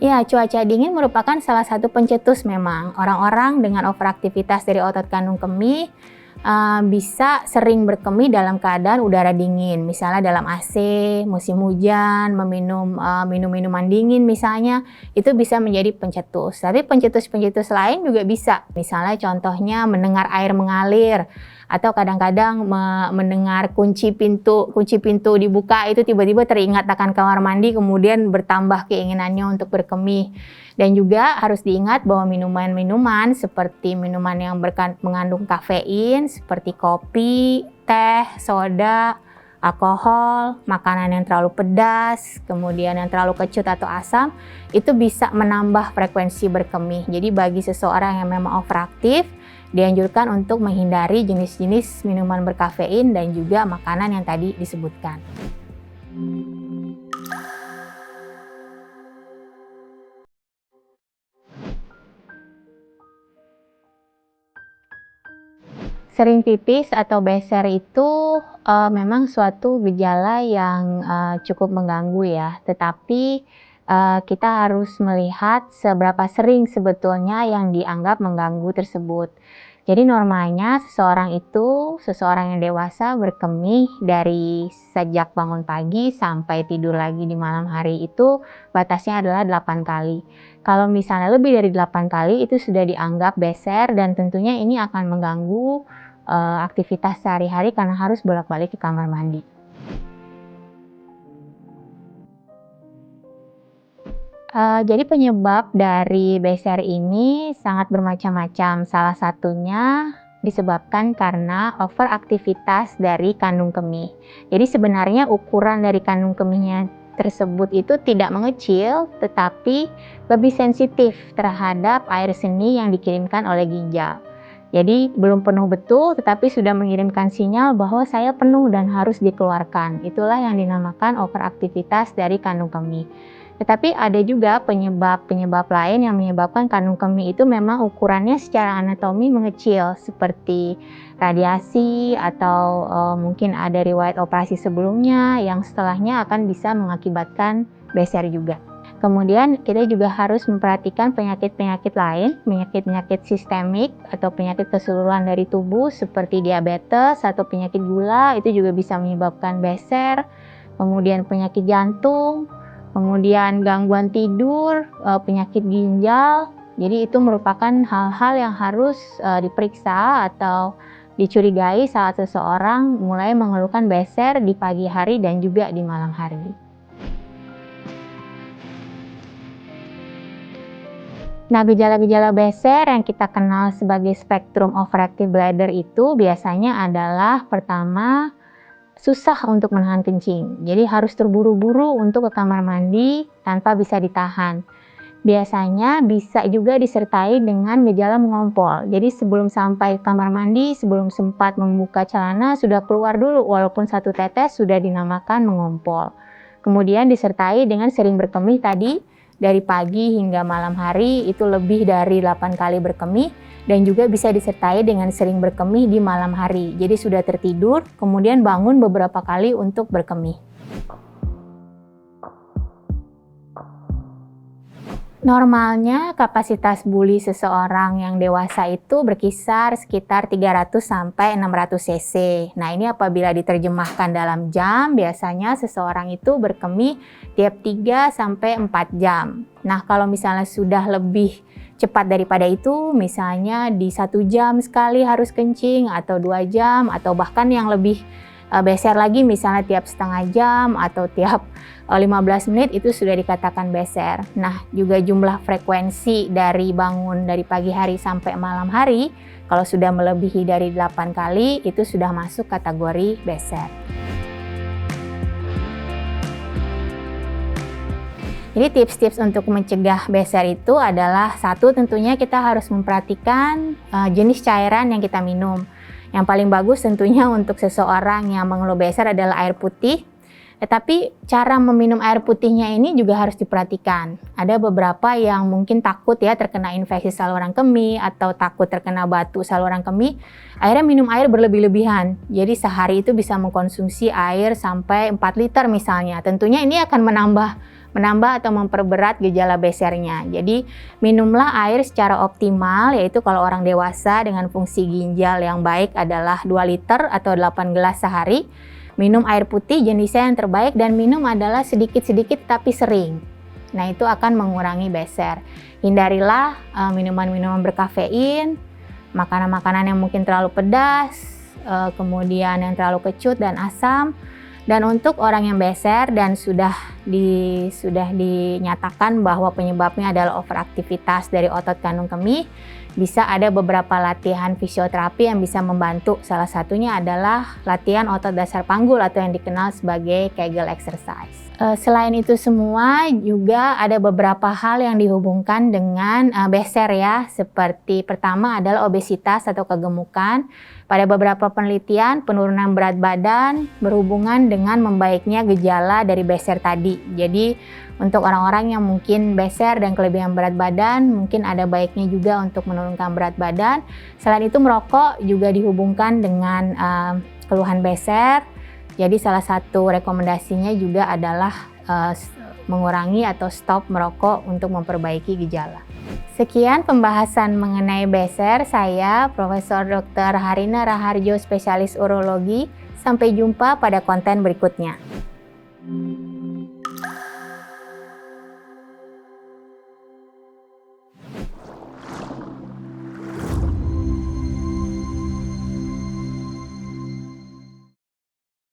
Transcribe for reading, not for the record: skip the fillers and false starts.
Ya, cuaca dingin merupakan salah satu pencetus memang. Orang-orang dengan overaktivitas dari otot kandung kemih bisa sering berkemih dalam keadaan udara dingin. Misalnya dalam AC, musim hujan, minum minuman dingin misalnya, itu bisa menjadi pencetus. Tapi pencetus-pencetus lain juga bisa. Misalnya contohnya mendengar air mengalir, atau kadang-kadang mendengar kunci pintu dibuka, itu tiba-tiba teringat akan kamar mandi, kemudian bertambah keinginannya untuk berkemih. Dan juga harus diingat bahwa minuman-minuman seperti minuman yang mengandung kafein seperti kopi, teh, soda, alkohol, makanan yang terlalu pedas, kemudian yang terlalu kecut atau asam, itu bisa menambah frekuensi berkemih. Jadi bagi seseorang yang memang overaktif, dianjurkan untuk menghindari jenis-jenis minuman berkafein dan juga makanan yang tadi disebutkan. Sering pipis atau beser itu memang suatu gejala yang cukup mengganggu ya, tetapi kita harus melihat seberapa sering sebetulnya yang dianggap mengganggu tersebut. Jadi normalnya seseorang yang dewasa berkemih dari sejak bangun pagi sampai tidur lagi di malam hari itu batasnya adalah 8 kali. Kalau misalnya lebih dari 8 kali itu sudah dianggap beser dan tentunya ini akan mengganggu aktivitas sehari-hari karena harus bolak-balik ke kamar mandi. Jadi penyebab dari beser ini sangat bermacam-macam. Salah satunya disebabkan karena overaktivitas dari kandung kemih. Jadi sebenarnya ukuran dari kandung kemihnya tersebut itu tidak mengecil, tetapi lebih sensitif terhadap air seni yang dikirimkan oleh ginjal. Jadi belum penuh betul, tetapi sudah mengirimkan sinyal bahwa saya penuh dan harus dikeluarkan. Itulah yang dinamakan overaktivitas dari kandung kemih. Tetapi ada juga penyebab-penyebab lain yang menyebabkan kandung kemih itu memang ukurannya secara anatomi mengecil, seperti radiasi atau mungkin ada riwayat operasi sebelumnya yang setelahnya akan bisa mengakibatkan beser juga. Kemudian kita juga harus memperhatikan penyakit-penyakit lain, penyakit-penyakit sistemik atau penyakit keseluruhan dari tubuh seperti diabetes atau penyakit gula, itu juga bisa menyebabkan beser. Kemudian penyakit jantung, kemudian gangguan tidur, penyakit ginjal. Jadi itu merupakan hal-hal yang harus diperiksa atau dicurigai saat seseorang mulai mengeluhkan beser di pagi hari dan juga di malam hari. Nah, gejala-gejala beser yang kita kenal sebagai spektrum overactive bladder itu biasanya adalah pertama, susah untuk menahan kencing. Jadi harus terburu-buru untuk ke kamar mandi tanpa bisa ditahan. Biasanya bisa juga disertai dengan gejala mengompol. Jadi sebelum sampai kamar mandi, sebelum sempat membuka celana, sudah keluar dulu walaupun satu tetes sudah dinamakan mengompol. Kemudian disertai dengan sering berkemih tadi, dari pagi hingga malam hari itu lebih dari 8 kali berkemih dan juga bisa disertai dengan sering berkemih di malam hari. Jadi sudah tertidur, kemudian bangun beberapa kali untuk berkemih. Normalnya kapasitas buli seseorang yang dewasa itu berkisar sekitar 300 sampai 600 cc. Nah, ini apabila diterjemahkan dalam jam, biasanya seseorang itu berkemih tiap 3 sampai 4 jam. Nah, kalau misalnya sudah lebih cepat daripada itu, misalnya di 1 jam sekali harus kencing atau 2 jam atau bahkan yang lebih beser lagi misalnya tiap setengah jam atau tiap 15 menit itu sudah dikatakan beser. Nah, juga jumlah frekuensi dari bangun dari pagi hari sampai malam hari, kalau sudah melebihi dari 8 kali itu sudah masuk kategori beser. Jadi tips-tips untuk mencegah beser itu adalah satu, tentunya kita harus memperhatikan jenis cairan yang kita minum. Yang paling bagus tentunya untuk seseorang yang mengeluh beser adalah air putih. Tetapi cara meminum air putihnya ini juga harus diperhatikan. Ada beberapa yang mungkin takut ya terkena infeksi saluran kemih atau takut terkena batu saluran kemih. Akhirnya minum air berlebih-lebihan. Jadi sehari itu bisa mengkonsumsi air sampai 4 liter misalnya. Tentunya ini akan menambah menambah atau memperberat gejala besernya. Jadi minumlah air secara optimal, yaitu kalau orang dewasa dengan fungsi ginjal yang baik adalah 2 liter atau 8 gelas sehari. Minum air putih jenisnya yang terbaik dan minum adalah sedikit-sedikit tapi sering. Nah, itu akan mengurangi beser. Hindarilah minuman-minuman berkafein, makanan-makanan yang mungkin terlalu pedas, kemudian yang terlalu kecut dan asam. Dan untuk orang yang beser dan sudah dinyatakan bahwa penyebabnya adalah overaktivitas dari otot kandung kemih, bisa ada beberapa latihan fisioterapi yang bisa membantu. Salah satunya adalah latihan otot dasar panggul atau yang dikenal sebagai Kegel exercise. Selain itu semua juga ada beberapa hal yang dihubungkan dengan beser ya, seperti pertama adalah obesitas atau kegemukan. Pada beberapa penelitian, penurunan berat badan berhubungan dengan membaiknya gejala dari beser tadi. Jadi untuk orang-orang yang mungkin beser dan kelebihan berat badan, mungkin ada baiknya juga untuk menurunkan berat badan. Selain itu merokok juga dihubungkan dengan keluhan beser. Jadi salah satu rekomendasinya juga adalah mengurangi atau stop merokok untuk memperbaiki gejala. Sekian pembahasan mengenai beser. Saya Profesor Dr. Harina Raharjo, spesialis urologi. Sampai jumpa pada konten berikutnya.